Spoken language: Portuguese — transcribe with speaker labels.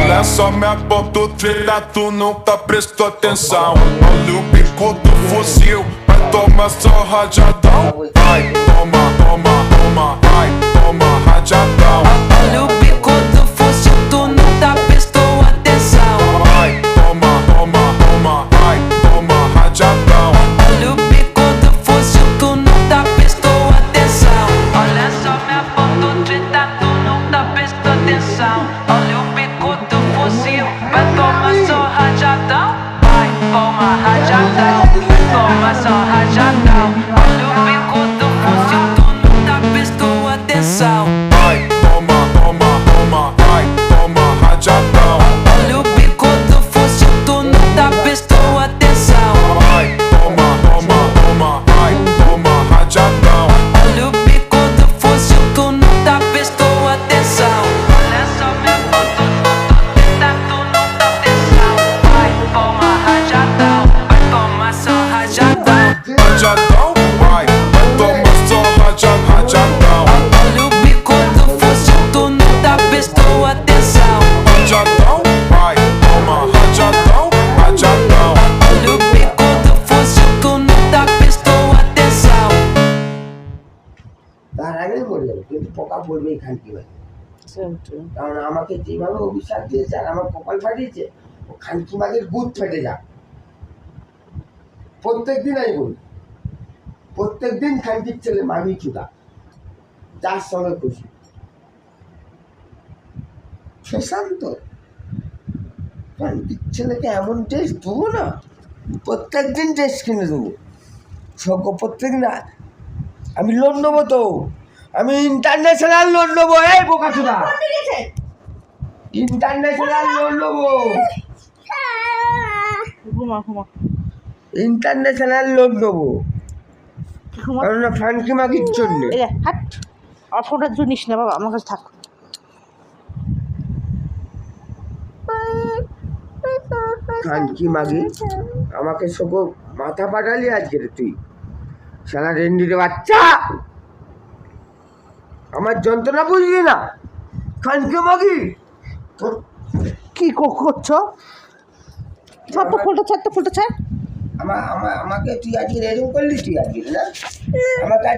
Speaker 1: Olha só minha ponta treta, tu nunca prestou atenção. Olha o bico do fuzil, vai tomar só rajadão. Vai, toma, toma, toma, vai, toma rajadão.
Speaker 2: Olha o bico do fuzil, tu nunca prestou atenção.
Speaker 1: Vai, toma, toma, toma, vai, toma rajadão.
Speaker 2: Olha o bico do fuzil, tu nunca prestou atenção. Olha só minha foto treta, tu nunca prestou atenção. Olha o bico do fuzil, vai tomar só rajadão. Vai, toma rajadão, vai tomar só rajadão. Olha o bico do fuzil, tu nunca prestou atenção.
Speaker 1: Vai, toma, toma, toma, vai, toma rajadão.
Speaker 2: Olha o bico do fuzil, tu nunca prestou atenção.
Speaker 1: Vai, toma, toma, toma, vai, toma rajadão.
Speaker 2: Olha o bico do fuzil, tu nunca prestou atenção. Olha só minha foto, treta, tu nunca atenção. Vai, toma rajadão, vai tomar só rajadão.
Speaker 1: Rajadão, vai, toma só rajadão.
Speaker 2: Olha o bico do fuzil, tu nunca prestou atenção.
Speaker 1: Rajadão, vai, toma rajadão, rajadão.
Speaker 2: Olha o bico do fuzil, tu nunca prestou atenção.
Speaker 3: তার আগেই মরে যাবে, কিন্তু পোকা পড়বে খানকি ভাই। কারণ আমাকে যেভাবে অভিশাপ দিয়েছে আর আমার কপাল ফাটিয়েছে, ও খানকি মাগের গুদ ফেটে যাক। প্রত্যেক দিন আমি বলি, প্রত্যেক দিন খানকির ছেলে মাগি চুদা, যার সঙ্গে খুশি। সুশান্ত খানকির ছেলেকে এমন টেস্ট দেবো না, প্রত্যেক দিন টেস্ট কিনে দেবো। প্রত্যেক দিন আমি লোন নেবো, তো আমি ইন্টারন্যাশনাল লোন নেবো। এই বোকাচোদা, ইন্টারন্যাশনাল লোন নেবো, ইন্টারন্যাশনাল লোন নেবো, কারণ ফানকি মাগির জন্য।
Speaker 4: হাট, আমার ফোনটা তুই নিস না বাবা, আমার কাছে থাক।
Speaker 3: ফানকি মাগি আমাকে সব মাথা পাঠালি আজকে রে তুই, সারা রেন্ডির বাচ্চা। আমার যন্ত্রণা বুঝলি না, খানকি মাগি। তোর
Speaker 4: কি করছো? ছাড় তো ফুলটা, ছাড় তো ফুলটা, ছাড়।
Speaker 3: আমাকে তুই আজকে এরকম করলি, তুই আজকে না আমাকে